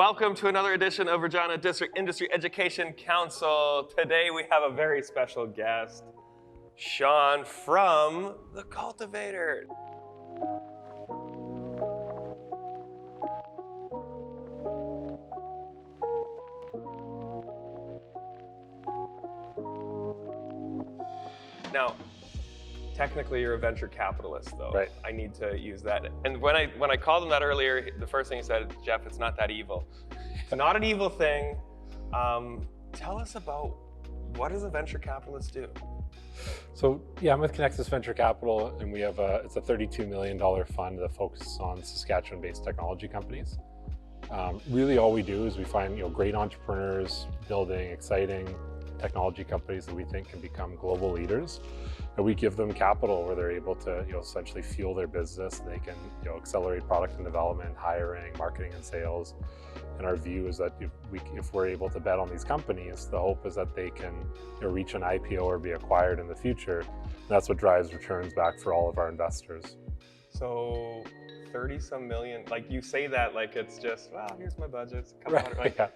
Welcome to another edition of Regina District Industry Education Council. Today we have a very special guest, Sean from the Cultivator. Now, technically you're a venture capitalist though. Right. I need to use that. And when I called him that earlier, the first thing he said, Jeff, it's not that evil. It's not an evil thing. Tell us about, what does a venture capitalist do? So yeah, I'm with Connexus Venture Capital, and we have it's a $32 million fund that focuses on Saskatchewan-based technology companies. Really all we do is we find great entrepreneurs building exciting technology companies that we think can become global leaders. And we give them capital where they're able to essentially fuel their business. They can accelerate product and development, hiring, marketing and sales. And our view is that if we're able to bet on these companies, the hope is that they can reach an IPO or be acquired in the future. And that's what drives returns back for all of our investors. So 30-some million, like you say that like it's just, well, here's my budget. Right. Like, yeah.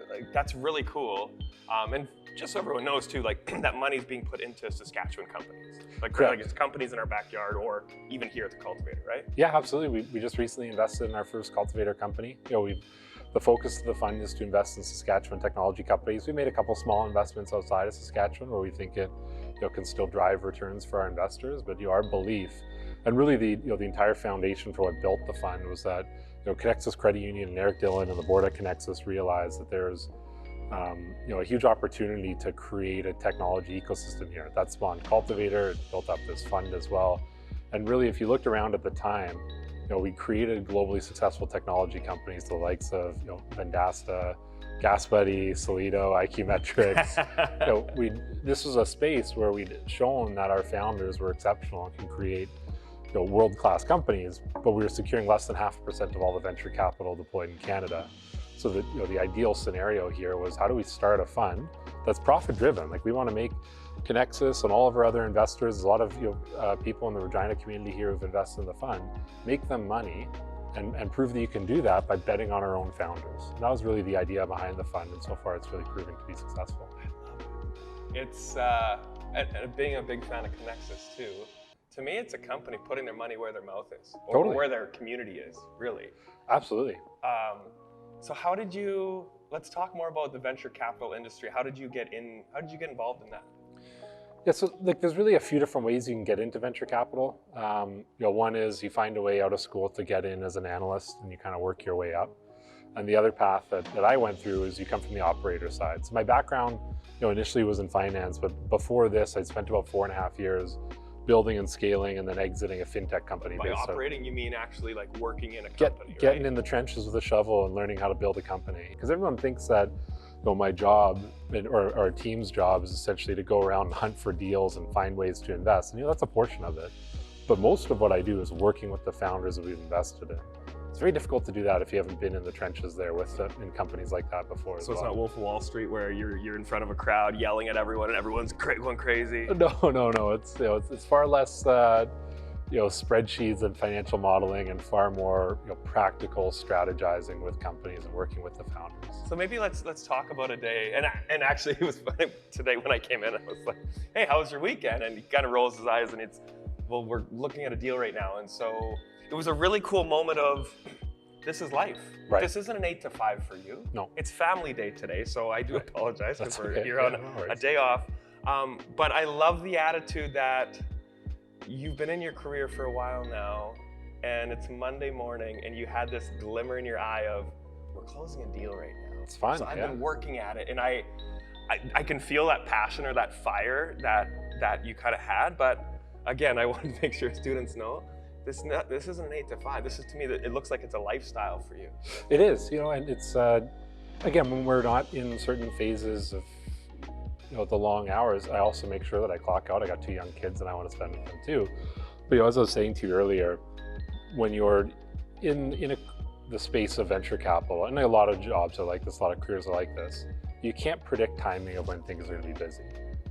Like, that's really cool. And just so everyone knows too, like that money's being put into Saskatchewan companies. Like it's companies in our backyard or even here at the Cultivator, right? Yeah, absolutely. We just recently invested in our first Cultivator company. The focus of the fund is to invest in Saskatchewan technology companies. We made a couple small investments outside of Saskatchewan where we think it can still drive returns for our investors. But our belief, and really the entire foundation for what built the fund, was that Connexus Credit Union and Eric Dillon and the board at Connexus realized that there's a huge opportunity to create a technology ecosystem here. That spawned Cultivator, it built up this fund as well. And really, if you looked around at the time, we created globally successful technology companies, the likes of Vendasta, GasBuddy, Solido, IQ Metrics. This was a space where we'd shown that our founders were exceptional and can create world-class companies, but we were securing less than 0.5% of all the venture capital deployed in Canada. So the ideal scenario here was, how do we start a fund that's profit-driven? Like, we want to make Connexus and all of our other investors, a lot of people in the Regina community here who've invested in the fund, make them money and prove that you can do that by betting on our own founders. And that was really the idea behind the fund, and so far it's really proving to be successful. I love it. It's, and being a big fan of Connexus too, to me it's a company putting their money where their mouth is, or Totally. Where their community is, really. Absolutely. So let's talk more about the venture capital industry. How did you get involved in that? Yeah, so there's really a few different ways you can get into venture capital. One is you find a way out of school to get in as an analyst and you kind of work your way up. And the other path that I went through is you come from the operator side. So my background, initially was in finance, but before this, I'd spent about 4.5 years building and scaling and then exiting a fintech company. By operating, you mean actually like working in a company, Getting right? in the trenches with a shovel and learning how to build a company. Because everyone thinks that my job or our team's job is essentially to go around and hunt for deals and find ways to invest. And that's a portion of it. But most of what I do is working with the founders that we've invested in. It's very difficult to do that if you haven't been in the trenches there in companies like that before. So it's not Wolf of Wall Street where you're in front of a crowd yelling at everyone and everyone's going crazy. No. It's far less spreadsheets and financial modeling, and far more practical strategizing with companies and working with the founders. So maybe let's talk about a day. And actually, it was funny today when I came in. I was like, "Hey, how was your weekend?" And he kind of rolls his eyes, and it's, "Well, we're looking at a deal right now." And so it was a really cool moment of, this is life. Right. This isn't an 8 to 5 for you. No. It's family day today, so I do apologize because you're Yeah, on no worries. a day off. But I love the attitude that you've been in your career for a while now, and it's Monday morning, and you had this glimmer in your eye of, we're closing a deal right now. It's fun. So I've been working at it, and I can feel that passion or that fire that you kind of had. But again, I want to make sure students know, this isn't an 8 to 5. This is, to me, that it looks like it's a lifestyle for you. It is, and it's, again, when we're not in certain phases of the long hours, I also make sure that I clock out. I got 2 young kids and I want to spend with them too. But as I was saying to you earlier, when you're in the space of venture capital, and a lot of jobs are like this, a lot of careers are like this, you can't predict timing of when things are going to be busy.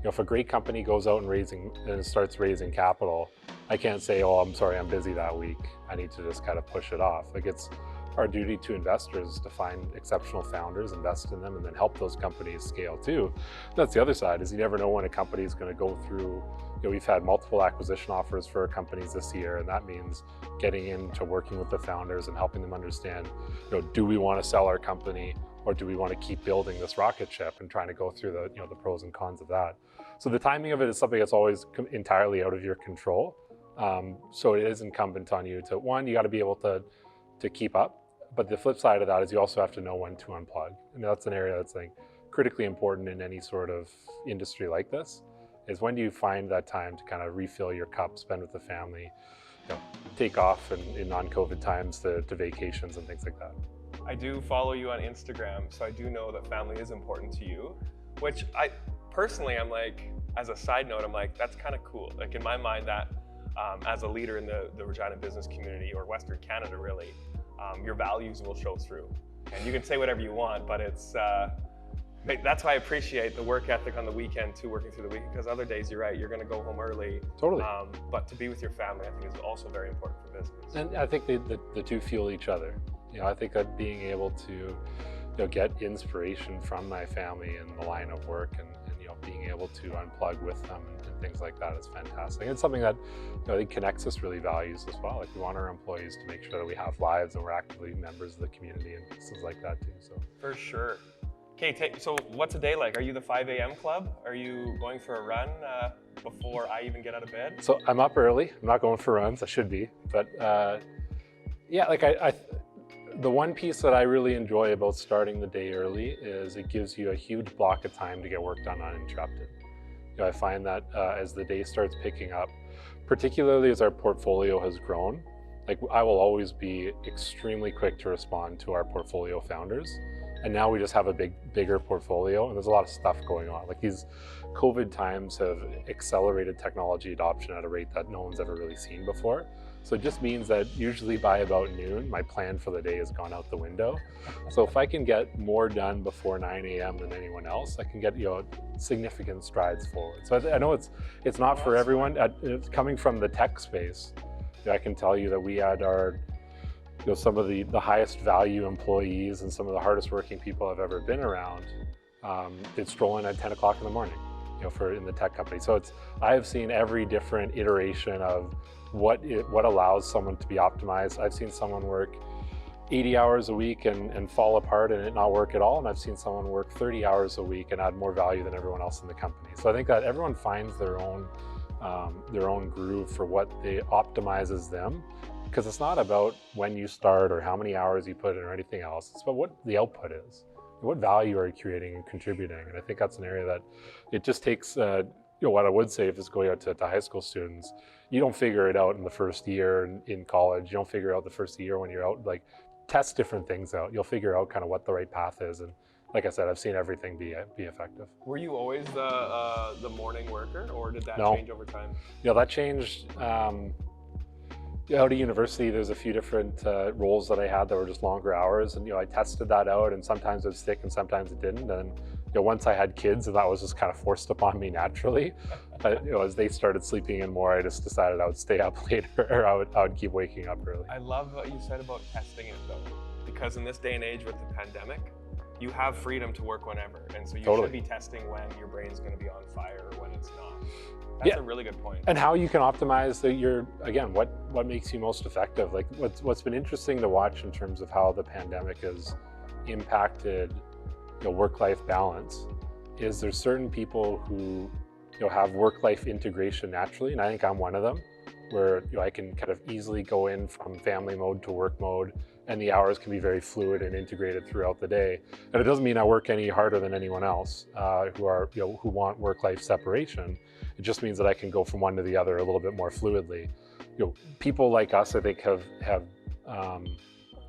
If a great company goes out and starts raising capital, I can't say, "Oh, I'm sorry, I'm busy that week. I need to just kind of push it off." Like, our duty to investors is to find exceptional founders, invest in them, and then help those companies scale too. That's the other side, is you never know when a company is going to go through. We've had multiple acquisition offers for companies this year, and that means getting into working with the founders and helping them understand, do we want to sell our company, or do we want to keep building this rocket ship, and trying to go through the pros and cons of that. So the timing of it is something that's always entirely out of your control. So it is incumbent on you to, one, you got to be able to keep up. But the flip side of that is you also have to know when to unplug. And that's an area that's critically important in any sort of industry like this, is when do you find that time to kind of refill your cup, spend with the family, take off in non-COVID times to vacations and things like that. I do follow you on Instagram, so I do know that family is important to you, which I personally, I'm like, as a side note, I'm like, that's kind of cool. Like in my mind, that as a leader in the Regina business community, or Western Canada really, your values will show through. And you can say whatever you want, but it's that's why I appreciate the work ethic on the weekend too, working through the week, because other days, you're right, you're going to go home early. Totally. But to be with your family, I think, is also very important for business. And I think the two fuel each other. I think that being able to get inspiration from my family in the line of work, and being able to unplug with them and things like that is fantastic. And it's something that I think connects us really values as well. Like, we want our employees to make sure that we have lives and we're actively members of the community and things like that too. So for sure. Okay, so what's a day like? Are you the 5 a.m. club? Are you going for a run before I even get out of bed? So I'm up early. I'm not going for runs. I should be, but yeah, like the one piece that I really enjoy about starting the day early is it gives you a huge block of time to get work done uninterrupted. I find that as the day starts picking up, particularly as our portfolio has grown, like, I will always be extremely quick to respond to our portfolio founders. And now we just have a bigger portfolio, and there's a lot of stuff going on. Like, these COVID times have accelerated technology adoption at a rate that no one's ever really seen before. So it just means that usually by about noon, my plan for the day has gone out the window. So if I can get more done before 9 a.m. than anyone else, I can get significant strides forward. So I know it's not for everyone. It's coming from the tech space, I can tell you that we had our some of the highest value employees and some of the hardest working people I've ever been around did stroll in at 10 o'clock in the morning, in the tech company. So I have seen every different iteration of what allows someone to be optimized. I've seen someone work 80 hours a week and fall apart and it not work at all. And I've seen someone work 30 hours a week and add more value than everyone else in the company. So I think that everyone finds their own groove for what optimizes them. Because it's not about when you start or how many hours you put in or anything else. It's about what the output is. What value are you creating and contributing? And I think that's an area that it just takes, what I would say if it's going out to high school students, you don't figure it out in the first year in college. You don't figure it out the first year when you're out. Like, test different things out. You'll figure out kind of what the right path is. And like I said, I've seen everything be effective. Were you always the morning worker, or did that change over time? That changed. Out of university, there's a few different roles that I had that were just longer hours, and I tested that out, and sometimes it would stick and sometimes it didn't. And once I had kids, and that was just kind of forced upon me naturally, as they started sleeping in more, I just decided I would stay up later, or I would keep waking up early. I love what you said about testing it though, because in this day and age with the pandemic, you have freedom to work whenever, and so you should be testing when your brain's going to be on fire or when it's not. That's a really good point. And how you can optimize what makes you most effective. Like, what's been interesting to watch in terms of how the pandemic has impacted work-life balance is there's certain people who have work-life integration naturally, and I think I'm one of them, where I can kind of easily go in from family mode to work mode, and the hours can be very fluid and integrated throughout the day. And it doesn't mean I work any harder than anyone else who want work-life separation. It just means that I can go from one to the other a little bit more fluidly. People like us, I think, have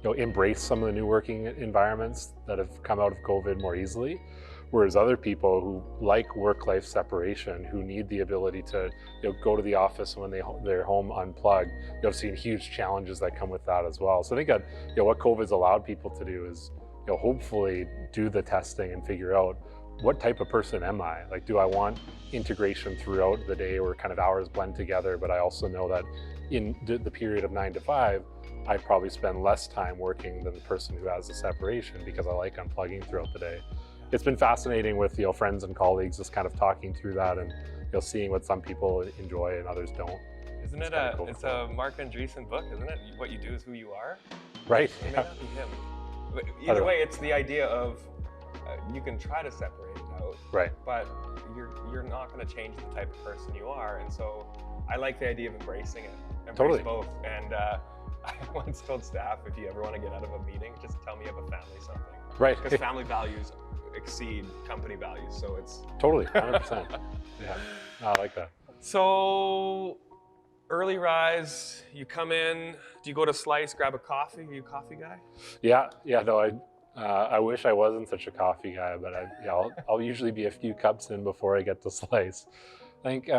embraced some of the new working environments that have come out of COVID more easily. Whereas other people who like work-life separation, who need the ability to go to the office when they're home unplugged, I've seen huge challenges that come with that as well. So I think that what COVID's allowed people to do is hopefully do the testing and figure out, what type of person am I? Like, do I want integration throughout the day where kind of hours blend together, but I also know that in the period of 9 to 5, I probably spend less time working than the person who has the separation because I like unplugging throughout the day. It's been fascinating with friends and colleagues just kind of talking through that and seeing what some people enjoy and others don't. Isn't it Cool. it's a Mark Andreessen book, isn't it? What you do is who you are. Right. It may not be him. But either way, it's the idea of you can try to separate it out, Right. but you're not going to change the type of person you are. And so I like the idea of embracing it. Embrace Totally. both. And I once told staff, if you ever want to get out of a meeting, just tell me you have a family something. Right. Because family values exceed company values. So it's Totally, 100%. Yeah, I like that. So early rise, you come in, do you go to Slice, grab a coffee? Are you a coffee guy? Yeah. No, I wish I wasn't such a coffee guy, but I'll usually be a few cups in before I get to Slice. I think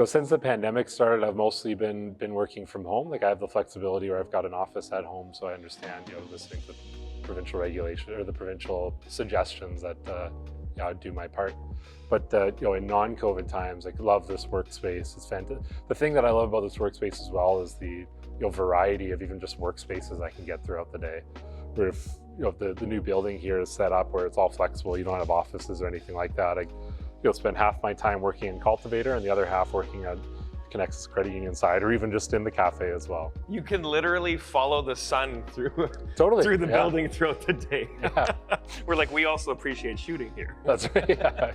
since the pandemic started, I've mostly been working from home. Like I have the flexibility where I've got an office at home, so I understand listening to provincial regulation or the provincial suggestions that I'd do my part. But in non-COVID times, I love this workspace. It's fantastic. The thing that I love about this workspace as well is the variety of even just workspaces I can get throughout the day. Where if the new building here is set up where it's all flexible, you don't have offices or anything like that. I spend half my time working in Cultivator and the other half working on Connexus Credit Union side, or even just in the cafe as well. You can literally follow the sun through Totally the building throughout the day. Yeah. We're like, we also appreciate shooting here. That's right.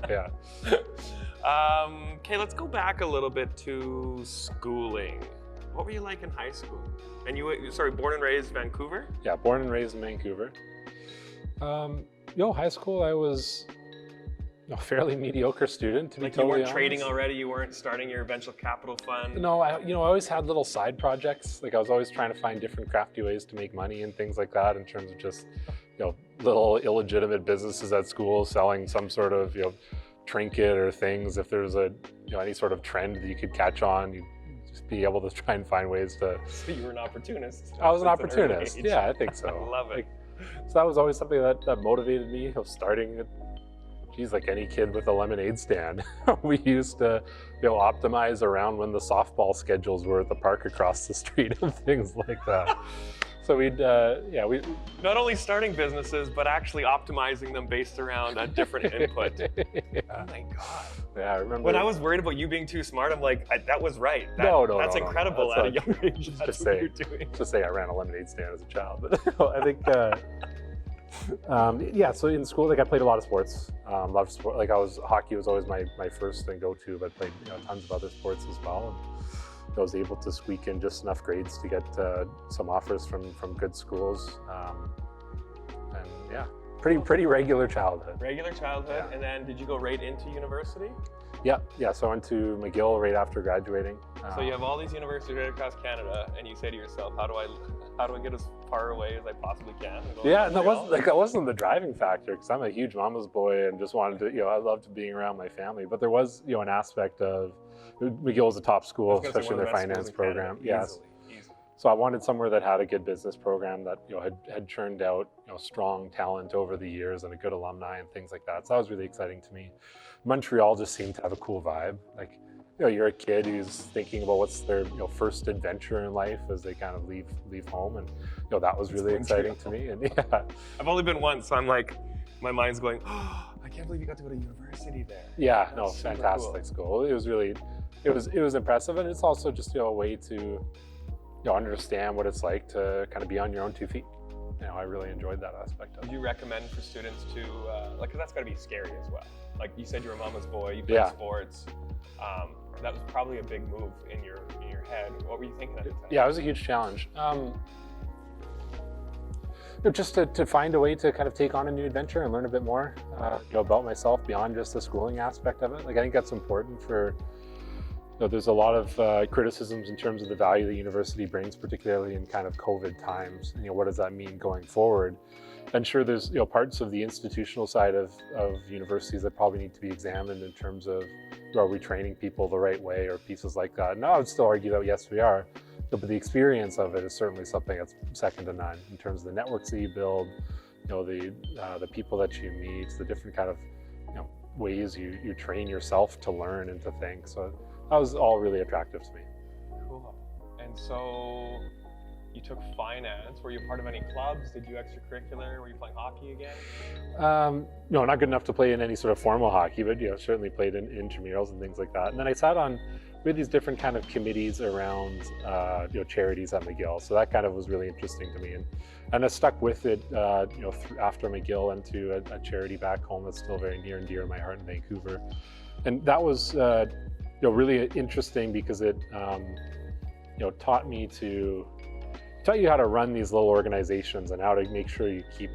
Yeah. Okay, let's go back a little bit to schooling. What were you like in high school? And born and raised Vancouver? Yeah, born and raised in Vancouver. High school, I was a fairly mediocre student, to be totally honest. You weren't trading already? You weren't starting your venture capital fund? No, I always had little side projects. Like I was always trying to find different crafty ways to make money and things like that in terms of just, little illegitimate businesses at school selling some sort of, trinket or things. If there's any sort of trend that you could catch on, you'd just be able to try and find ways to. So you were an opportunist. I was an opportunist. Yeah, I think so. I love it. So that was always something that motivated me. Starting at, like any kid with a lemonade stand, we used to optimize around when the softball schedules were at the park across the street and things like that. So we not only starting businesses, but actually optimizing them based around a different input. Yeah. Oh my God. Yeah, I remember. When I was worried about you being too smart, I'm like, that was right. That's incredible at a young age. That's what you're doing. Just say I ran a lemonade stand as a child, but I think. So in school, I played a lot of sports. Loved sport. Hockey was always my first thing go to, but played tons of other sports as well. And I was able to squeak in just enough grades to get some offers from good schools. And yeah, pretty regular childhood. Regular childhood, yeah. And then did you go right into university? Yeah. So I went to McGill right after graduating. So you have all these universities right across Canada, and you say to yourself, how do I get as far away as I possibly can? Yeah, that wasn't the driving factor, because I'm a huge mama's boy and just wanted to, I loved being around my family. But there was, an aspect of McGill was a top school, especially in their finance program. Yes. So I wanted somewhere that had a good business program that had churned out strong talent over the years and a good alumni and things like that. So that was really exciting to me. Montreal just seemed to have a cool vibe. You're a kid who's thinking about what's their first adventure in life as they kind of leave home, and that was really exciting to me. And yeah, I've only been once, so I'm like, my mind's going, oh, I can't believe you got to go to university there. Yeah, fantastic school. It was really, it was impressive, and it's also just a way to understand what it's like to kind of be on your own 2 feet. I really enjoyed that aspect of it. Would you recommend for students to, because that's got to be scary as well. Like you said, you're a mama's boy, you play sports. That was probably a big move in your head. What were you thinking at the time? Yeah, it was a huge challenge. Just to find a way to kind of take on a new adventure and learn a bit more about myself beyond just the schooling aspect of it. I think that's important for, there's a lot of criticisms in terms of the value the university brings, particularly in kind of COVID times. What does that mean going forward? And sure, there's parts of the institutional side of universities that probably need to be examined in terms of, are we training people the right way or pieces like that? No, I would still argue that yes, we are. But the experience of it is certainly something that's second to none in terms of the networks that you build, the people that you meet, the different kind of ways you train yourself to learn and to think. So that was all really attractive to me. Cool. And so you took finance. Were you part of any clubs? Did you extracurricular? Were you playing hockey again? No, not good enough to play in any sort of formal hockey, but certainly played in intramurals and things like that. And then I sat on with these different kind of committees around charities at McGill. So that kind of was really interesting to me, and I stuck with it. After McGill, into a charity back home that's still very near and dear to my heart in Vancouver, and that was really interesting because it taught you how to run these little organizations and how to make sure you keep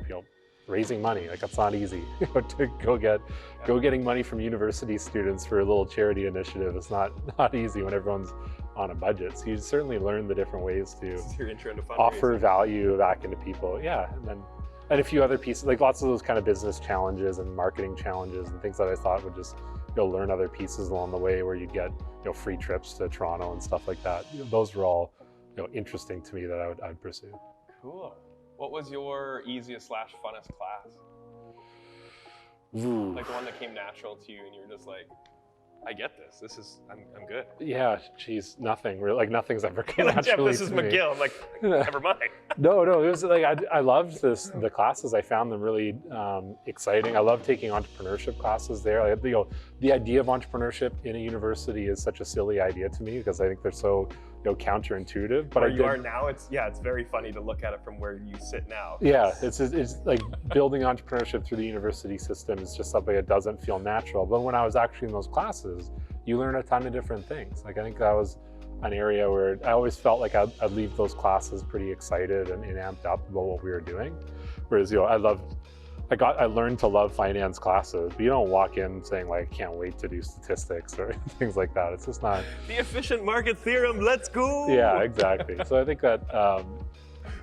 raising money. Like, that's not easy. To getting money from university students for a little charity initiative is not easy when everyone's on a budget. So you certainly learn the different ways to offer value back into people. Yeah, and a few other pieces, like lots of those kind of business challenges and marketing challenges and things that I thought would just learn other pieces along the way, where you get free trips to Toronto and stuff like that. Those were all interesting to me that I'd pursue. Cool. What was your easiest / funnest class? Ooh. Like the one that came natural to you and you were just like, I get this. I'm good. Yeah, geez, nothing really. Like, nothing's ever come naturally. Jeff, this is McGill. I'm like, never mind. No, it was like I loved the classes. I found them really exciting. I love taking entrepreneurship classes there. The idea of entrepreneurship in a university is such a silly idea to me, because I think they're so counterintuitive. But where you are now, it's very funny to look at it from where you sit now. Yeah, it's like building entrepreneurship through the university system is just something that doesn't feel natural. But when I was actually in those classes, you learn a ton of different things. Like, I think that was an area where I always felt like I'd leave those classes pretty excited and amped up about what we were doing. Whereas, I learned to love finance classes, but you don't walk in saying like, I can't wait to do statistics or things like that. It's just not. The efficient market theorem, let's go. Yeah, exactly. So I think that,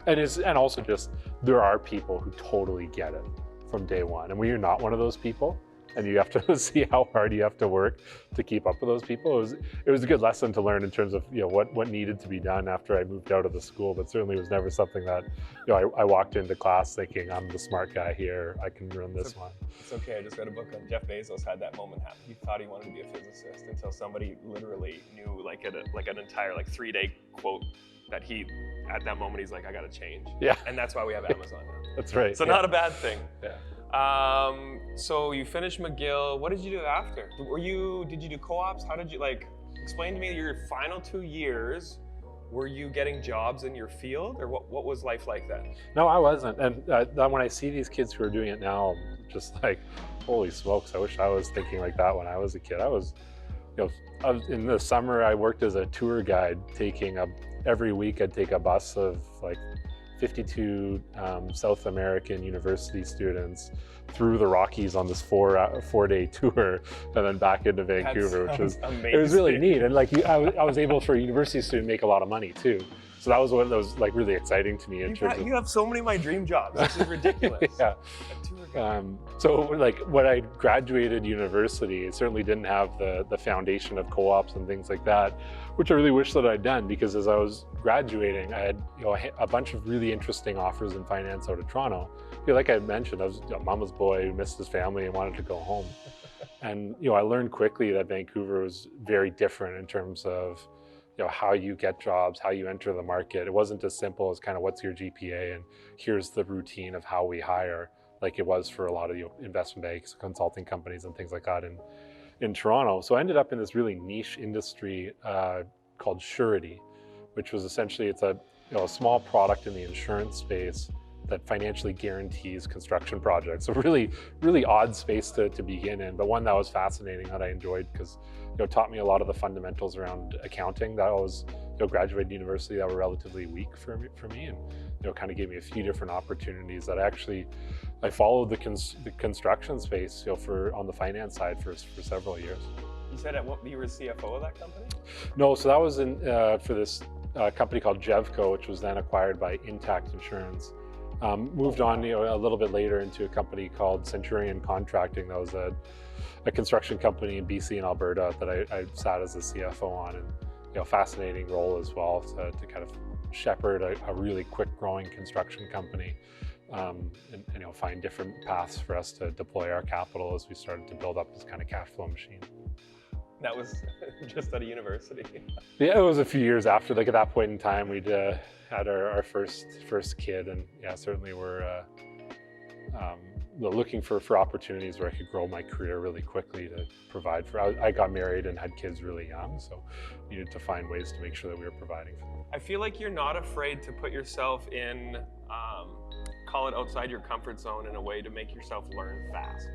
and also just, there are people who totally get it from day one. And when you're not one of those people, and you have to see how hard you have to work to keep up with those people, it was a good lesson to learn in terms of what needed to be done after I moved out of the school. But certainly was never something that I walked into class thinking, I'm the smart guy here, I can run this one. It's okay. I just read a book on Jeff Bezos had that moment happen. He thought he wanted to be a physicist until somebody literally knew like an entire 3-day quote that he, at that moment, he's like, I gotta change. Yeah. And that's why we have Amazon now. That's right. So not a bad thing. Yeah. So you finished McGill. What did you do after? Did you do co-ops? How did you, explain to me your final 2 years? Were you getting jobs in your field, or what was life like then? No, I wasn't. And when I see these kids who are doing it now, I'm just like, holy smokes, I wish I was thinking like that when I was a kid. I was in the summer, I worked as a tour guide, every week I'd take a bus of 52 South American university students through the Rockies on this 4-day tour, and then back into Vancouver, which was amazing. It was really neat. And I was able, for a university student, make a lot of money too. So that was one that was really exciting to me. You have so many of my dream jobs. This is ridiculous. Yeah. So when I graduated university, it certainly didn't have the foundation of co-ops and things like that, which I really wish that I'd done, because as I was graduating, I had a bunch of really interesting offers in finance out of Toronto. Like I mentioned, I was a mama's boy who missed his family and wanted to go home. And I learned quickly that Vancouver was very different in terms of how you get jobs, how you enter the market. It wasn't as simple as kind of what's your GPA and here's the routine of how we hire, like it was for a lot of investment banks, consulting companies, and things like that in Toronto. So I ended up in this really niche industry called surety, which was essentially, it's a small product in the insurance space that financially guarantees construction projects. So really, really odd space to begin in, but one that was fascinating, that I enjoyed, because it taught me a lot of the fundamentals around accounting that I was graduated university that were relatively weak for me, and kind of gave me a few different opportunities that I followed the construction space on the finance side for several years. You said you were CFO of that company? No, so that was for this company called Jevco, which was then acquired by Intact Insurance. Moved on a little bit later into a company called Centurion Contracting. That was a construction company in BC and Alberta that I sat as a CFO on, and fascinating role as well to kind of shepherd a really quick growing construction company, and find different paths for us to deploy our capital as we started to build up this kind of cash flow machine. That was just out of university. Yeah, it was a few years after. Like at that point in time, we'd had our first kid, and yeah, certainly we're looking for opportunities where I could grow my career really quickly to provide for. I got married and had kids really young, so we needed to find ways to make sure that we were providing for them. I feel like you're not afraid to put yourself in, call it outside your comfort zone in a way to make yourself learn fast.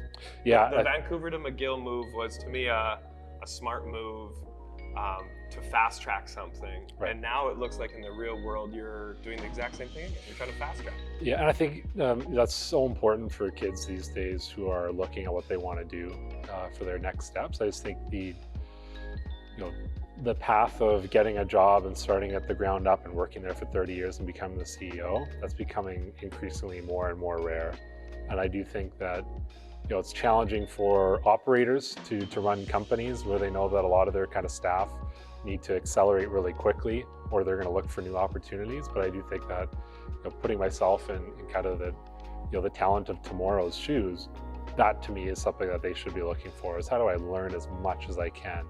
Yeah, The Vancouver to McGill move was to me a smart move to fast track something. Right. And now it looks like in the real world you're doing the exact same thing again. You're trying to fast track. Yeah, and I think that's so important for kids these days who are looking at what they want to do for their next steps. I just think the path of getting a job and starting at the ground up and working there for 30 years and becoming the CEO, that's becoming increasingly more and more rare. And I do think that it's challenging for operators to run companies where they know that a lot of their kind of staff need to accelerate really quickly, or they're going to look for new opportunities. But I do think that putting myself in kind of the talent of tomorrow's shoes, that to me is something that they should be looking for, is how do I learn as much as I can?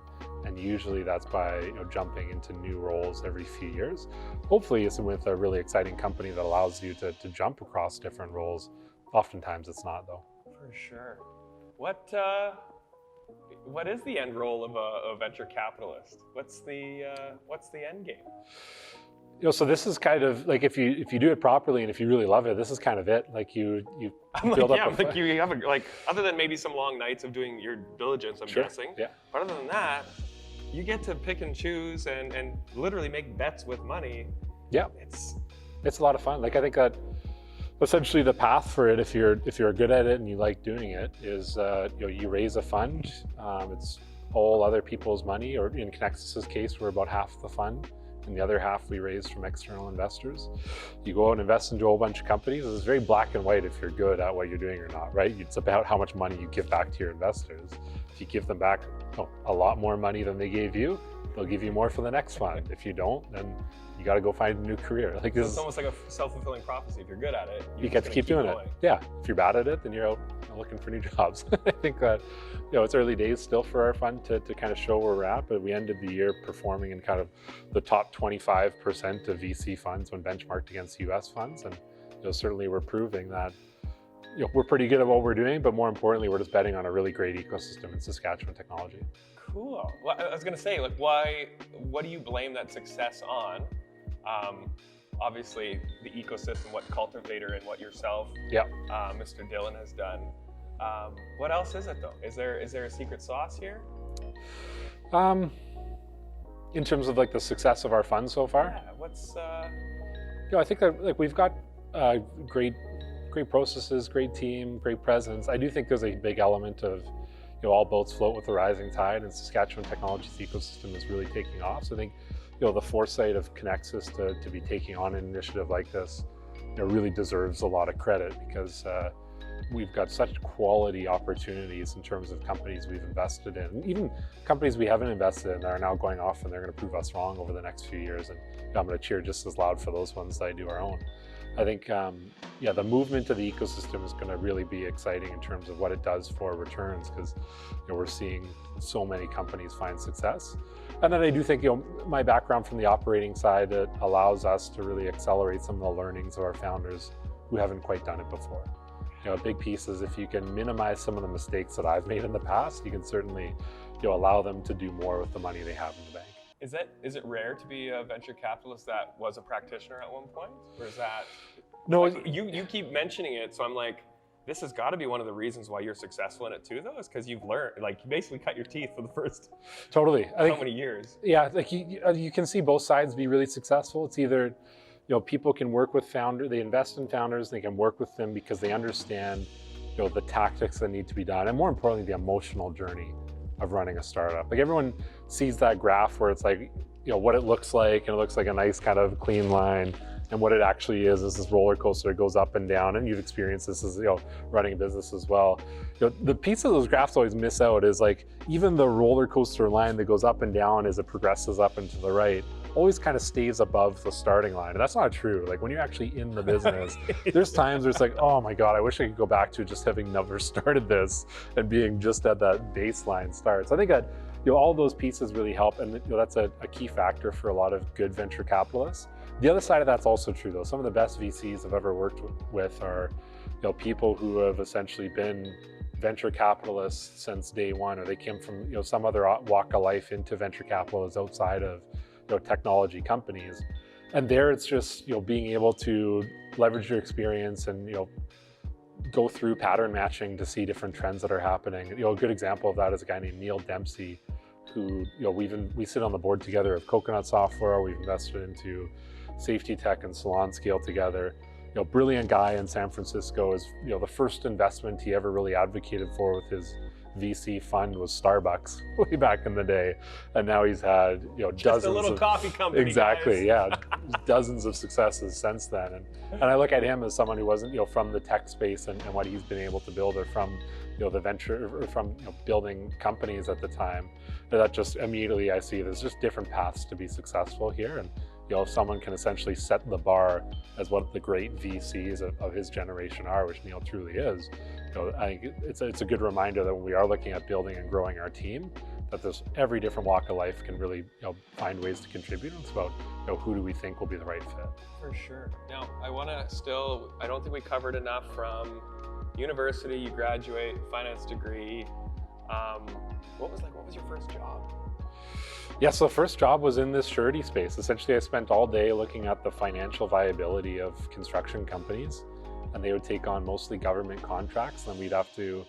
And usually that's by jumping into new roles every few years. Hopefully it's with a really exciting company that allows you to jump across different roles. Oftentimes it's not, though. For sure. What is the end role of a venture capitalist? What's the end game? So this is kind of like if you do it properly and if you really love it, this is kind of it. Like you build up. Like you have other than maybe some long nights of doing your diligence, I'm guessing. Yeah. But other than that, you get to pick and choose and literally make bets with money. Yeah. It's a lot of fun. Like I think that essentially the path for it, if you're good at it and you like doing it, is you raise a fund. It's all other people's money, or in Connexus's case, we're about half the fund, and the other half we raise from external investors. You go out and invest into a whole bunch of companies. It's very black and white if you're good at what you're doing or not, right? It's about how much money you give back to your investors. If you give them back a lot more money than they gave you, they'll give you more for the next fund. If you don't, then you got to go find a new career. Like it's almost like a self-fulfilling prophecy. If you're good at it, you get to keep doing it. Yeah. If you're bad at it, then you're out looking for new jobs. I think that it's early days still for our fund to kind of show where we're at, but we ended the year performing in kind of the top 25% of VC funds when benchmarked against US funds, and certainly we're proving that we're pretty good at what we're doing, but more importantly, we're just betting on a really great ecosystem in Saskatchewan technology. Cool. Well, I was going to say, what do you blame that success on? Obviously, the ecosystem, what Cultivator and what yourself, Mr. Dillon has done. What else is it though? Is there a secret sauce here? In terms of the success of our fund so far? Yeah. What's? I think that we've got great processes, great team, great presence. I do think there's a big element of all boats float with the rising tide, and Saskatchewan technology's ecosystem is really taking off. So I think the foresight of Connexus to be taking on an initiative like this really deserves a lot of credit, because we've got such quality opportunities in terms of companies we've invested in, even companies we haven't invested in that are now going off and they're going to prove us wrong over the next few years. And I'm going to cheer just as loud for those ones that I do our own. I think, the movement of the ecosystem is going to really be exciting in terms of what it does for returns, because we're seeing so many companies find success. And then I do think, my background from the operating side, it allows us to really accelerate some of the learnings of our founders who haven't quite done it before. A big piece is if you can minimize some of the mistakes that I've made in the past, you can certainly allow them to do more with the money they have in the bank. Is it rare to be a venture capitalist that was a practitioner at one point? Or is that... No, you keep mentioning it, so I'm like, this has got to be one of the reasons why you're successful in it too, though, is because you've learned, you basically cut your teeth for the first how many years? Yeah, you can see both sides be really successful. It's either, people can work with founders, they invest in founders, they can work with them because they understand, the tactics that need to be done, and more importantly, the emotional journey of running a startup. Everyone sees that graph where it's what it looks like, and it looks like a nice kind of clean line, and what it actually is this roller coaster. It goes up and down, and you've experienced this as running a business as well. The piece of those graphs always miss out is even the roller coaster line that goes up and down as it progresses up and to the right always kind of stays above the starting line, and that's not true. When you're actually in the business, there's times where it's oh my God, I wish I could go back to just having never started this and being just at that baseline start. So I think that all those pieces really help, and that's a key factor for a lot of good venture capitalists. The other side of that's also true though. Some of the best VCs I've ever worked with are people who have essentially been venture capitalists since day one, or they came from some other walk of life into venture capital as outside of technology companies. And there it's just being able to leverage your experience and go through pattern matching to see different trends that are happening. A good example of that is a guy named Neil Dempsey, who we sit on the board together of Coconut Software. We've invested into Safety Tech and Salon Scale together. Brilliant guy in San Francisco. Is the first investment he ever really advocated for with his VC fund was Starbucks way back in the day, and now he's had just dozens a little of coffee company. Exactly, guys. yeah, dozens of successes since then. And I look at him as someone who wasn't from the tech space and what he's been able to build, or from the venture, or from building companies at the time. That just immediately I see there's just different paths to be successful here. And if someone can essentially set the bar as what the great VCs of his generation are, which Neil truly is, I think it's a good reminder that when we are looking at building and growing our team, that there's every different walk of life can really find ways to contribute. It's about who do we think will be the right fit. For sure. Now I don't think we covered enough from university. You graduate, finance degree. What was your first job? Yeah, so the first job was in this surety space. Essentially, I spent all day looking at the financial viability of construction companies, and they would take on mostly government contracts. And we'd have to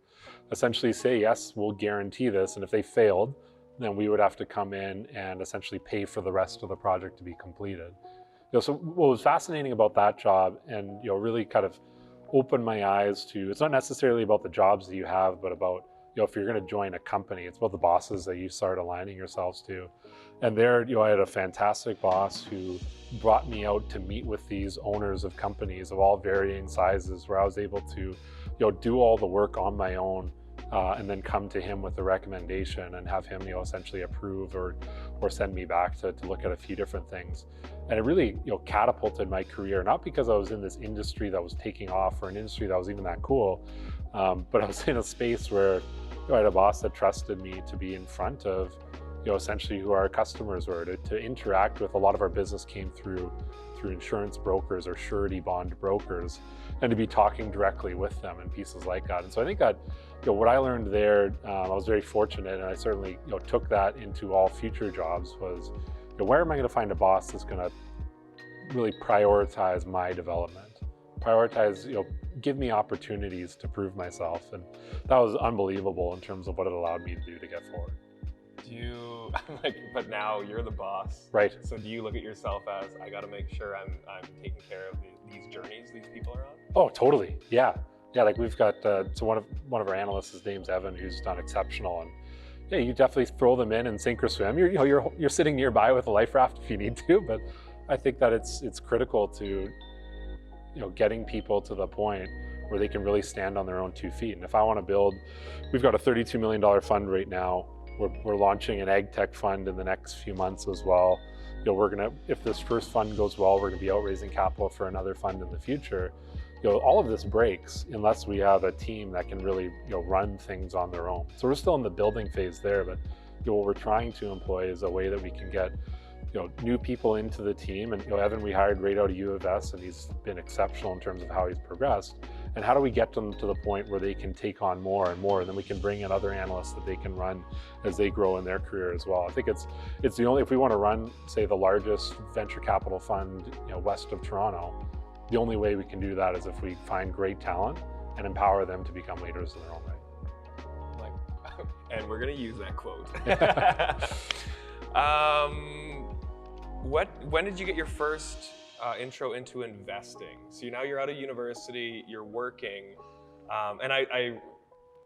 essentially say, yes, we'll guarantee this. And if they failed, then we would have to come in and essentially pay for the rest of the project to be completed. So what was fascinating about that job, and really kind of opened my eyes to, it's not necessarily about the jobs that you have, but about if you're going to join a company, it's about the bosses that you start aligning yourselves to. And there, I had a fantastic boss who brought me out to meet with these owners of companies of all varying sizes, where I was able to, do all the work on my own, and then come to him with a recommendation and have him, essentially approve or send me back to look at a few different things. And it really, catapulted my career, not because I was in this industry that was taking off or an industry that was even that cool, but I was in a space where I had a boss that trusted me to be in front of, essentially who our customers were, to interact with. A lot of our business came through insurance brokers or surety bond brokers, and to be talking directly with them and pieces like that. And so I think that, what I learned there, I was very fortunate, and I certainly, took that into all future jobs, was, where am I going to find a boss that's going to really prioritize my development? Prioritize, give me opportunities to prove myself. And that was unbelievable in terms of what it allowed me to do to get forward. But now you're the boss. Right. So do you look at yourself as, I got to make sure I'm taking care of these journeys these people are on? Oh, totally. Yeah. Yeah. Like we've got, so one of our analysts, his name's Evan, who's done exceptional. And yeah, you definitely throw them in and sink or swim. You're sitting nearby with a life raft if you need to, but I think that it's critical to, getting people to the point where they can really stand on their own 2 feet. And if I want to build, we've got a $32 million fund right now. We're launching an ag tech fund in the next few months as well. If this first fund goes well, we're gonna be out raising capital for another fund in the future. All of this breaks unless we have a team that can really, run things on their own. So we're still in the building phase there, but what we're trying to employ is a way that we can get new people into the team. And Evan, we hired right out of U of S, and he's been exceptional in terms of how he's progressed. And how do we get them to the point where they can take on more and more, and then we can bring in other analysts that they can run as they grow in their career as well. I think it's the only, if we want to run, say, the largest venture capital fund west of Toronto, the only way we can do that is if we find great talent and empower them to become leaders in their own right. And we're gonna use that quote. When did you get your first intro into investing? So now you're out of university, you're working, and I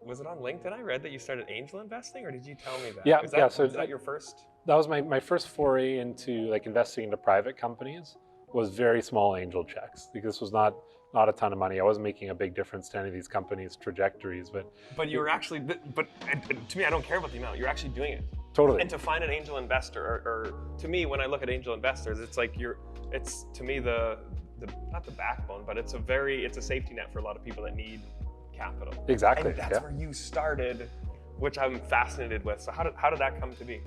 was it on LinkedIn? I read that you started angel investing, or did you tell me that? Yeah, So was that your first? That was my first foray into investing into private companies. Was very small angel checks, because this was not a ton of money. I wasn't making a big difference to any of these companies' trajectories, but you were actually, but to me, I don't care about the amount. You're actually doing it. Totally. And to find an angel investor, or to me, when I look at angel investors, it's like it's to me the not the backbone, but it's a safety net for a lot of people that need capital. Exactly. And that's where you started. which I'm fascinated with. So how did that come to be?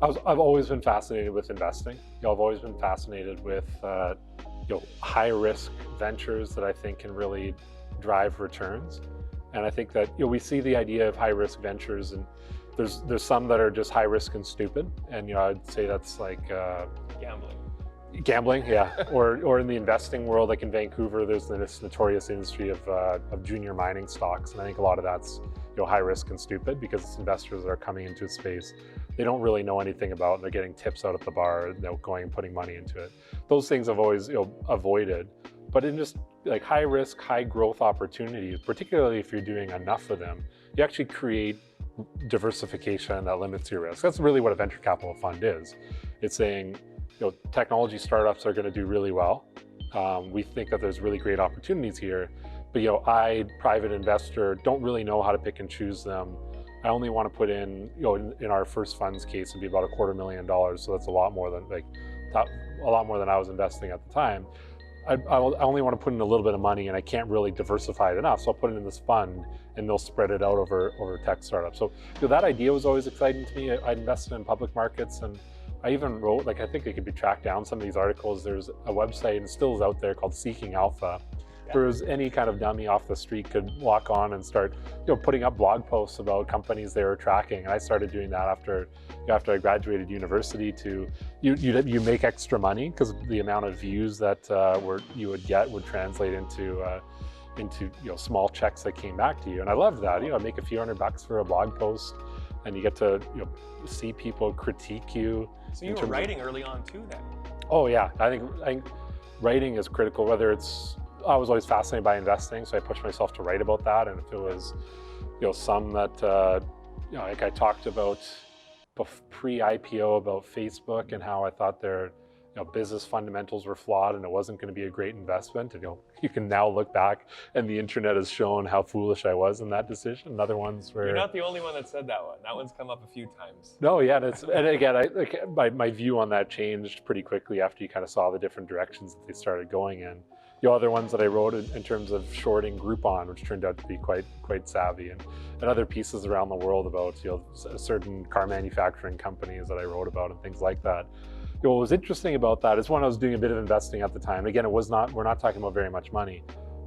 I've always been fascinated with investing. I've always been fascinated with high risk ventures that I think can really drive returns. And I think that we see the idea of high risk ventures, and there's some that are just high risk and stupid. And I'd say that's like Gambling, yeah. or in the investing world, like in Vancouver, there's this notorious industry of junior mining stocks, and I think a lot of that's high risk and stupid because it's investors that are coming into a space they don't really know anything about, and they're getting tips out at the bar, going and putting money into it. Those things I've always avoided. But in just like high risk, high growth opportunities, particularly if you're doing enough of them, you actually create diversification that limits your risk. That's really what a venture capital fund is. It's saying, technology startups are going to do really well. We think that there's really great opportunities here, but I, private investor, don't really know how to pick and choose them. I only want to put in, in our first fund's case, it'd be about $250,000. So that's a lot more than I was investing at the time. I only want to put in a little bit of money, and I can't really diversify it enough. So I'll put it in this fund, and they'll spread it out over tech startups. So that idea was always exciting to me. I invested in public markets, and I even wrote, I think it could be tracked down, some of these articles. There's a website, and it still is out there, called Seeking Alpha, whereas any kind of dummy off the street could walk on and start putting up blog posts about companies they were tracking. And I started doing that after I graduated university. You make extra money because the amount of views that you would get would translate into small checks that came back to you. And I loved that. I make a few $100 for a blog post, and you get to see people critique you. So you were writing early on too then? Oh yeah, I think writing is critical. I was always fascinated by investing, so I pushed myself to write about that. And if it was, some that, like I talked about pre-IPO about Facebook and how I thought their, business fundamentals were flawed and it wasn't going to be a great investment. And you can now look back, and the internet has shown how foolish I was in that decision. And other ones were. You're not the only one that said that one. That one's come up a few times. No, yeah, and again, my view on that changed pretty quickly after you kind of saw the different directions that they started going in. Other ones that I wrote in terms of shorting Groupon, which turned out to be quite savvy, and other pieces around the world about certain car manufacturing companies that I wrote about and things like that. What was interesting about that is, when I was doing a bit of investing at the time, again, we're not talking about very much money,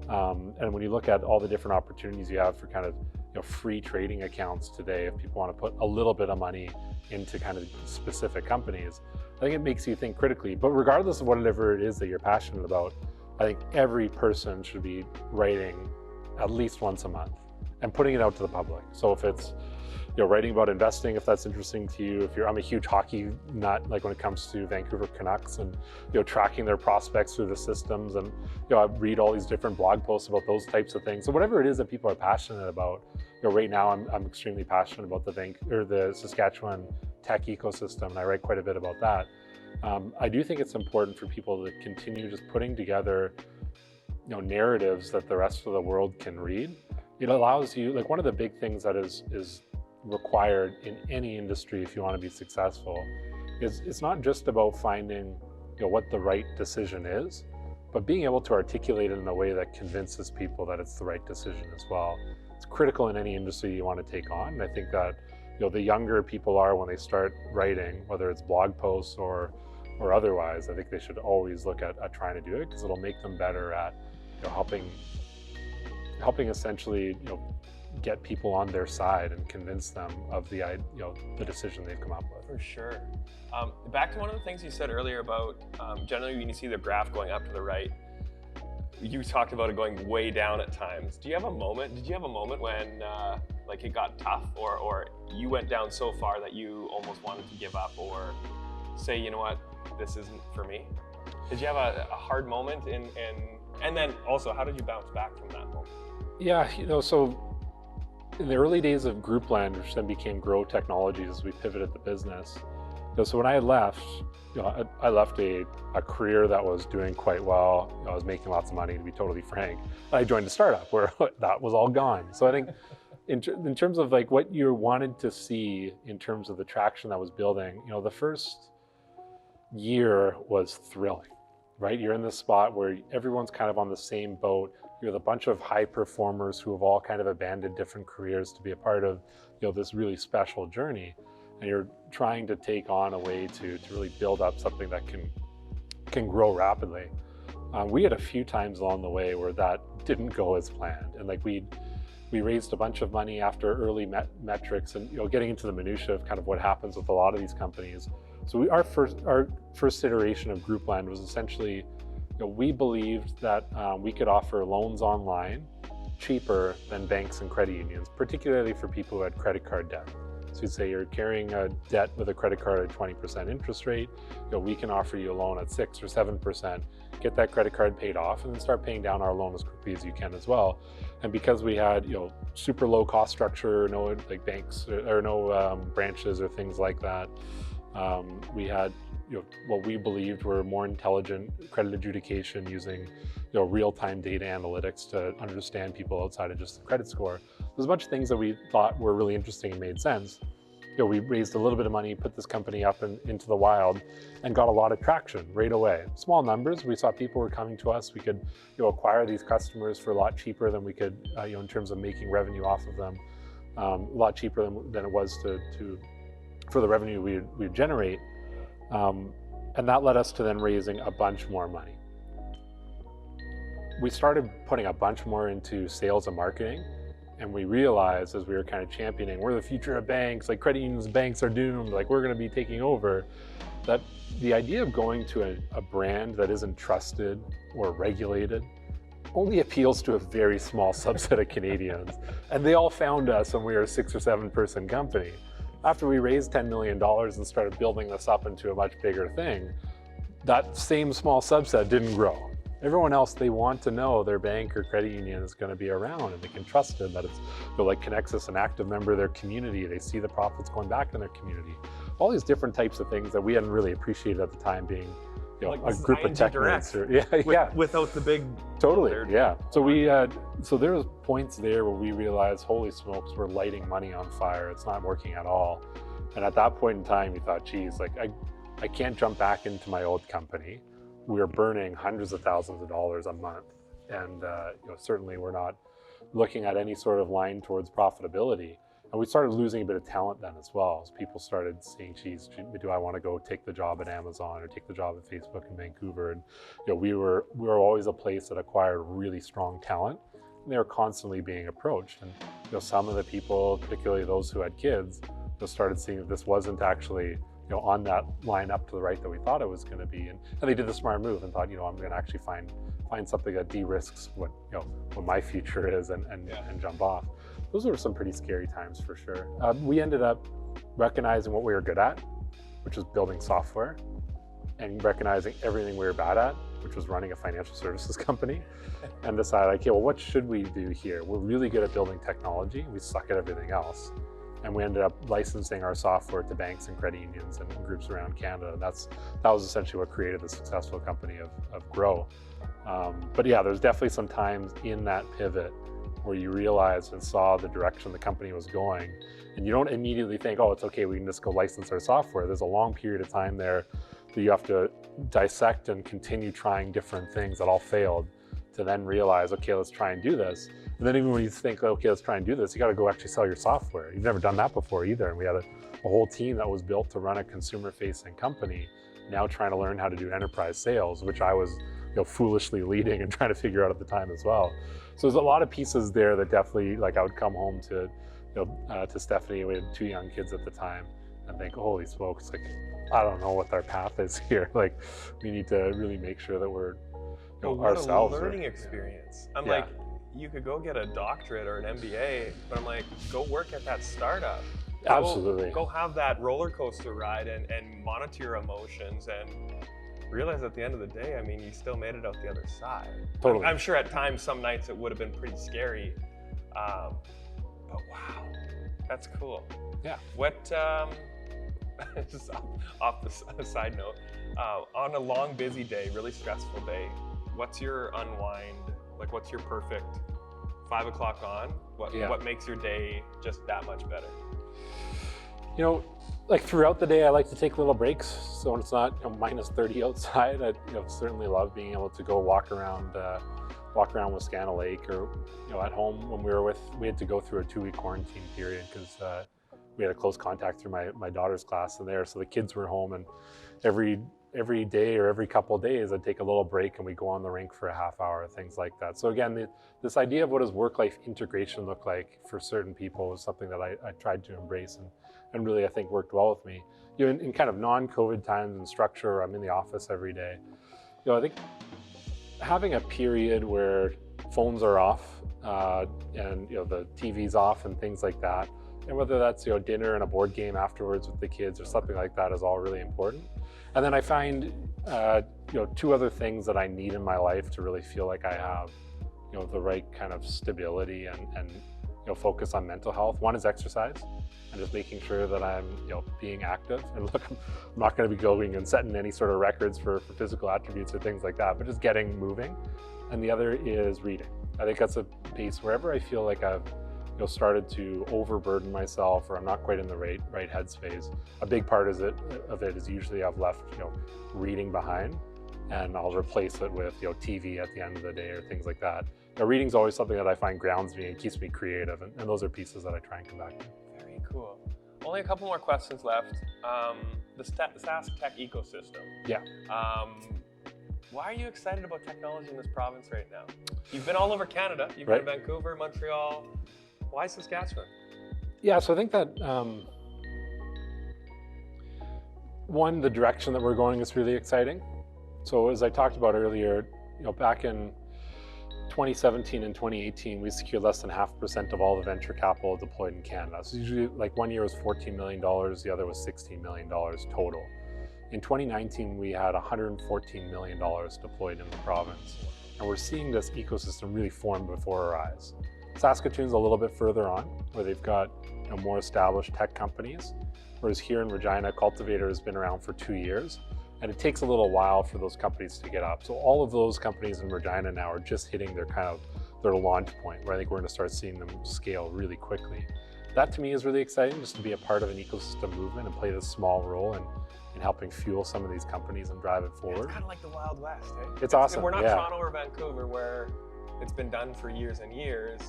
and when you look at all the different opportunities you have for kind of free trading accounts today, if people want to put a little bit of money into kind of specific companies, I think it makes you think critically. But regardless of whatever it is that you're passionate about, I think every person should be writing at least once a month and putting it out to the public. So if it's writing about investing, if that's interesting to you, I'm a huge hockey nut, like when it comes to Vancouver Canucks, and tracking their prospects through the systems, and I read all these different blog posts about those types of things. So whatever it is that people are passionate about, right now I'm extremely passionate about the Saskatchewan tech ecosystem, and I write quite a bit about that. I do think it's important for people to continue just putting together, narratives that the rest of the world can read. It allows you, one of the big things that is required in any industry if you want to be successful is it's not just about finding, what the right decision is, but being able to articulate it in a way that convinces people that it's the right decision as well. It's critical in any industry you want to take on. And I think that, the younger people are when they start writing, whether it's blog posts or otherwise, I think they should always look at trying to do it, because it'll make them better at helping essentially get people on their side and convince them of the decision they've come up with. For sure. Back to one of the things you said earlier about generally when you see the graph going up to the right, you talked about it going way down at times. Did you have a moment when it got tough, or you went down so far that you almost wanted to give up, or say, you know what, this isn't for me? Did you have a hard moment, and then also, how did you bounce back from that moment? Yeah, so in the early days of Groupland, which then became Grow Technologies as we pivoted the business, so when I left, I left a career that was doing quite well. I was making lots of money, to be totally frank. I joined a startup where that was all gone. So I think in terms of what you wanted to see in terms of the traction that was building, the first year was thrilling, right? You're in this spot where everyone's kind of on the same boat. you're with a bunch of high performers who have all kind of abandoned different careers to be a part of, this really special journey. And you're trying to take on a way to really build up something that can grow rapidly. We had a few times along the way where that didn't go as planned. And like we raised a bunch of money after early metrics and getting into the minutia of kind of what happens with a lot of these companies. So our first iteration of Groupland was essentially, we believed that we could offer loans online cheaper than banks and credit unions, particularly for people who had credit card debt. So you'd say you're carrying a debt with a credit card at 20% interest rate, we can offer you a loan at 6 or 7%, get that credit card paid off, and then start paying down our loan as quickly as you can as well. And because we had super low cost structure, no like banks or no branches or things like that, we had what we believed were more intelligent credit adjudication using real-time data analytics to understand people outside of just the credit score. There's a bunch of things that we thought were really interesting and made sense. We raised a little bit of money, put this company up into the wild, and got a lot of traction right away. Small numbers. We saw people were coming to us. We could acquire these customers for a lot cheaper than we could, in terms of making revenue off of them, a lot cheaper than it was for the revenue we'd generate. And that led us to then raising a bunch more money. We started putting a bunch more into sales and marketing, and we realized as we were kind of championing, we're the future of banks, like credit unions, banks are doomed, like we're going to be taking over, that the idea of going to a brand that isn't trusted or regulated only appeals to a very small subset of Canadians. And they all found us when we were a 6 or 7 person company. After we raised $10 million and started building this up into a much bigger thing, that same small subset didn't grow. Everyone else, they want to know their bank or credit union is going to be around and they can trust it, that it's like connects us an active member of their community. They see the profits going back in their community. All these different types of things that we hadn't really appreciated at the time, being like a group of tech nerds. Without the big totally, yeah. So there was points there where we realized, holy smokes, we're lighting money on fire. It's not working at all. And at that point in time, we thought, geez, like I can't jump back into my old company. We were burning hundreds of thousands of dollars a month, and certainly we're not looking at any sort of line towards profitability. And we started losing a bit of talent then as well, as people started saying, geez, do I want to go take the job at Amazon or take the job at Facebook in Vancouver? And we were always a place that acquired really strong talent, and they were constantly being approached. And some of the people, particularly those who had kids, started seeing that this wasn't actually on that line up to the right that we thought it was going to be, and they did the smart move and thought, I'm going to actually find something that de-risks what my future is and jump off. Those were some pretty scary times for sure. We ended up recognizing what we were good at, which was building software, and recognizing everything we were bad at, which was running a financial services company, and decided, okay, well, what should we do here? We're really good at building technology. We suck at everything else. And we ended up licensing our software to banks and credit unions and groups around Canada. That was essentially what created the successful company of Grow. But yeah, there's definitely some times in that pivot where you realized and saw the direction the company was going, and you don't immediately think, oh, it's okay, we can just go license our software. There's a long period of time there that you have to dissect and continue trying different things that all failed to then realize, okay, let's try and do this. And then even when you think, okay, let's try and do this, you got to go actually sell your software. You've never done that before either. And we had a whole team that was built to run a consumer-facing company, now trying to learn how to do enterprise sales, which I was foolishly leading and trying to figure out at the time as well. So there's a lot of pieces there that definitely, like, I would come home to Stephanie. We had 2 young kids at the time, and think, holy smokes, like, I don't know what our path is here. Like, we need to really make sure that we're ourselves. What a learning experience. I'm like, you could go get a doctorate or an MBA, but I'm like, go work at that startup. Absolutely. Go have that roller coaster ride and monitor your emotions and realize at the end of the day, I mean, you still made it out the other side. Totally. I'm sure at times, some nights it would have been pretty scary, but wow, that's cool. Yeah. What, just off the side note, on a long, busy day, really stressful day, what's your unwind? Like, what's your perfect 5 o'clock on? What makes your day just that much better? Like throughout the day, I like to take little breaks. So when it's not minus 30 outside, I certainly love being able to go walk around walk around Wascana Lake, or at home when we had to go through a 2-week quarantine period because we had a close contact through my daughter's class in there. So the kids were home, and every day or every couple of days I'd take a little break and we'd go on the rink for a half hour, things like that. So again, this idea of what does work-life integration look like for certain people was something that I tried to embrace and really I think worked well with me. In kind of non-COVID times and structure, I'm in the office every day. I think having a period where phones are off and the TV's off and things like that, and whether that's dinner and a board game afterwards with the kids or something like that, is all really important. And then I find 2 other things that I need in my life to really feel like I have the right kind of stability and focus on mental health. One is exercise, and just making sure that I'm being active. And look, I'm not going to be going and setting any sort of records for physical attributes or things like that, but just getting moving. And the other is reading. I think that's a piece wherever I feel like I've started to overburden myself, or I'm not quite in the right headspace. A big part of it is usually I've left reading behind, and I'll replace it with TV at the end of the day or things like that. Reading's always something that I find grounds me and keeps me creative, and those are pieces that I try and come back to. Very cool. Only a couple more questions left. The Sask tech ecosystem. Yeah. Why are you excited about technology in this province right now? You've been all over Canada. You've been in Vancouver, Montreal. Why Saskatchewan? Yeah, so I think that one, the direction that we're going is really exciting. So as I talked about earlier, back in 2017 and 2018, we secured less than 0.5% of all the venture capital deployed in Canada. So usually, like, one year was $14 million, the other was $16 million total. In 2019, we had $114 million deployed in the province. And we're seeing this ecosystem really form before our eyes. Saskatoon's a little bit further on, where they've got more established tech companies, whereas here in Regina, Cultivator has been around for 2 years, and it takes a little while for those companies to get up. So all of those companies in Regina now are just hitting their launch point, where I think we're going to start seeing them scale really quickly. That to me is really exciting, just to be a part of an ecosystem movement and play this small role in helping fuel some of these companies and drive it forward. It's kind of like the Wild West, eh? It's awesome. We're not Toronto or Vancouver, where it's been done for years and years.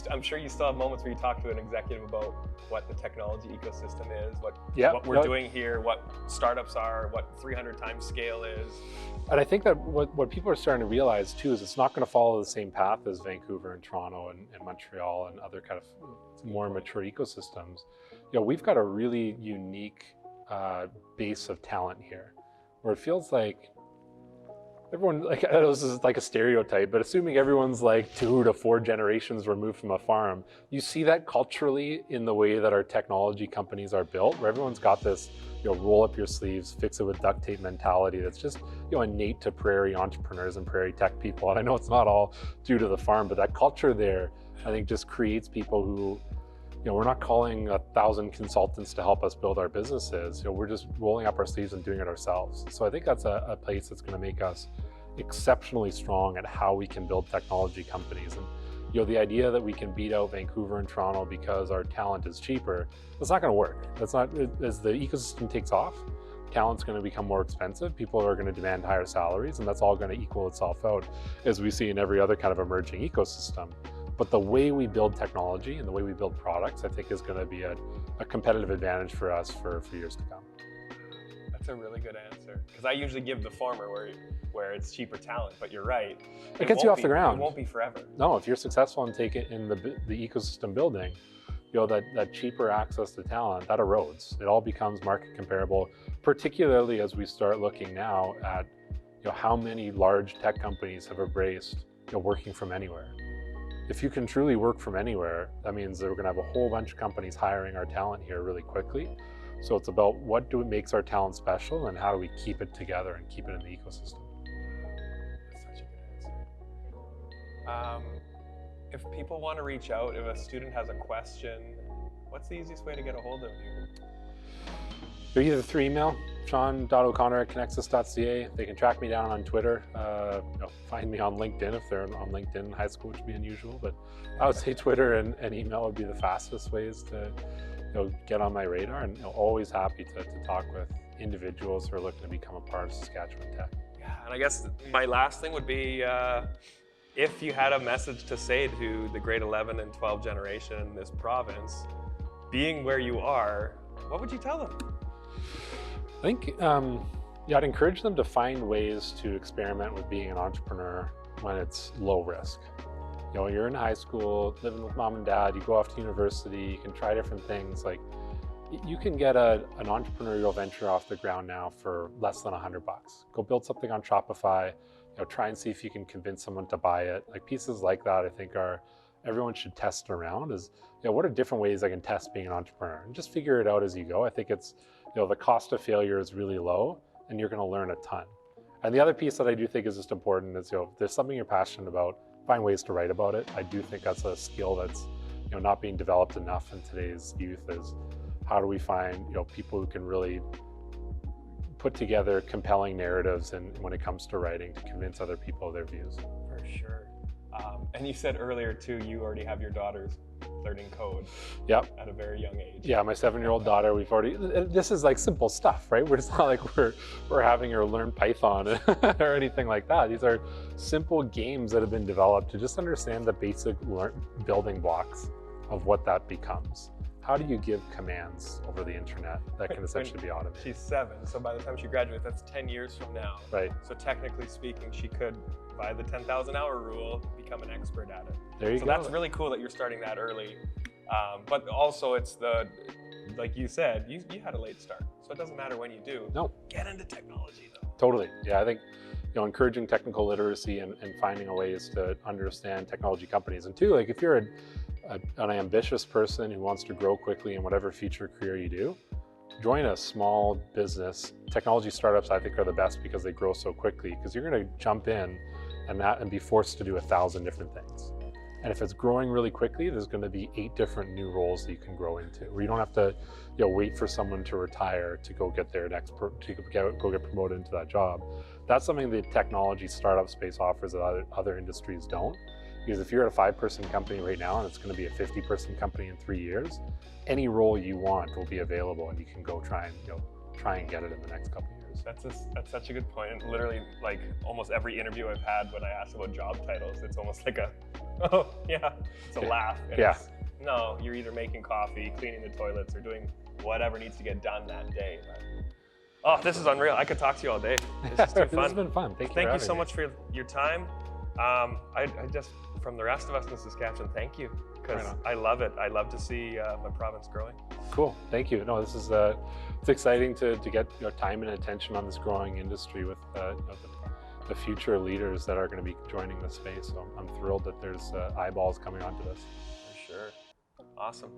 I'm sure you still have moments where you talk to an executive about what the technology ecosystem is, what we're doing here, what startups are, what 300 times scale is. And I think that what people are starting to realize too is it's not going to follow the same path as Vancouver and Toronto and Montreal and other kind of more mature ecosystems. We've got a really unique base of talent here, where it feels like everyone, like, I know this is like a stereotype, but assuming everyone's like 2 to 4 generations removed from a farm, you see that culturally in the way that our technology companies are built, where everyone's got this, roll up your sleeves, fix it with duct tape mentality that's just, innate to prairie entrepreneurs and prairie tech people. And I know it's not all due to the farm, but that culture there, I think, just creates people who, we're not calling 1,000 consultants to help us build our businesses. We're just rolling up our sleeves and doing it ourselves. So I think that's a place that's going to make us exceptionally strong at how we can build technology companies. And the idea that we can beat out Vancouver and Toronto because our talent is cheaper, that's not going to work. That's not, as the ecosystem takes off, talent's going to become more expensive. People are going to demand higher salaries, and that's all going to equal itself out, as we see in every other kind of emerging ecosystem. But the way we build technology and the way we build products, I think, is going to be a competitive advantage for us for years to come. That's a really good answer, because I usually give the former where it's cheaper talent, but you're right. It gets you off the ground. It won't be forever. No, if you're successful and take it in the ecosystem building, that cheaper access to talent, that erodes. It all becomes market comparable, particularly as we start looking now at how many large tech companies have embraced working from anywhere. If you can truly work from anywhere, that means that we're going to have a whole bunch of companies hiring our talent here really quickly. So it's about what makes our talent special, and how do we keep it together and keep it in the ecosystem. That's such a good answer. If people want to reach out, if a student has a question, what's the easiest way to get a hold of you? They're either through email, sean.o'connor@connexus.ca. They can track me down on Twitter, find me on LinkedIn if they're on LinkedIn in high school, which would be unusual. But I would say Twitter and email would be the fastest ways to get on my radar. And always happy to talk with individuals who are looking to become a part of Saskatchewan Tech. Yeah, and I guess my last thing would be if you had a message to say to the grade 11 and 12 generation in this province, being where you are, what would you tell them? I think I'd encourage them to find ways to experiment with being an entrepreneur when it's low risk. You know, you're in high school, living with mom and dad, you go off to university, you can try different things. Like, you can get an entrepreneurial venture off the ground now for less than $100. Go build something on Shopify, you know, try and see if you can convince someone to buy it. Like, pieces like that, I think everyone should test around is, you know, what are different ways I can test being an entrepreneur, and just figure it out as you go. I think it's, you know, the cost of failure is really low and you're going to learn a ton. And the other piece that I do think is just important is, you know, if there's something you're passionate about, find ways to write about it. I do think that's a skill that's, you know, not being developed enough in today's youth. Is how do we find, you know, people who can really put together compelling narratives and when it comes to writing to convince other people of their views. For sure. And you said earlier too, you already have your daughters learning code. Yep. At a very young age. Yeah, my 7-year-old daughter, this is like simple stuff, right? It's not like we're having her learn Python or anything like that. These are simple games that have been developed to just understand the basic building blocks of what that becomes. How do you give commands over the internet that can essentially be automated? She's 7, so by the time she graduates, that's 10 years from now. Right. So technically speaking, she could, by the 10,000 hour rule, become an expert at it. There you go. So that's really cool that you're starting that early. But also it's like you said, you had a late start. So it doesn't matter when you do. No. Get into technology though. Totally. Yeah, I think, you know, encouraging technical literacy and finding ways to understand technology companies. And two, like, if you're an ambitious person who wants to grow quickly in whatever future career you do, join a small business. Technology startups, I think, are the best because they grow so quickly, because you're going to jump in and be forced to do 1,000 different things. And if it's growing really quickly, there's going to be 8 different new roles that you can grow into, where you don't have to, you know, wait for someone to retire to go get their next, go get promoted into that job. That's something the technology startup space offers that other industries don't. Because if you're at a 5-person company right now and it's going to be a 50-person company in 3 years, any role you want will be available, and you can go try and get it in the next couple of years. That's such a good point. And literally, like, almost every interview I've had when I ask about job titles, it's almost like oh yeah, it's a laugh. And yeah. No, you're either making coffee, cleaning the toilets, or doing whatever needs to get done that day. Oh, this is unreal. I could talk to you all day. This is too fun. This has been fun. Thank you so much for your time. I just, from the rest of us in Saskatchewan, thank you, because I love it. I love to see my province growing. Cool, thank you. No, this is it's exciting to get, you know, time and attention on this growing industry with you know, the future leaders that are going to be joining the space. So I'm thrilled that there's eyeballs coming onto this. For sure. Awesome.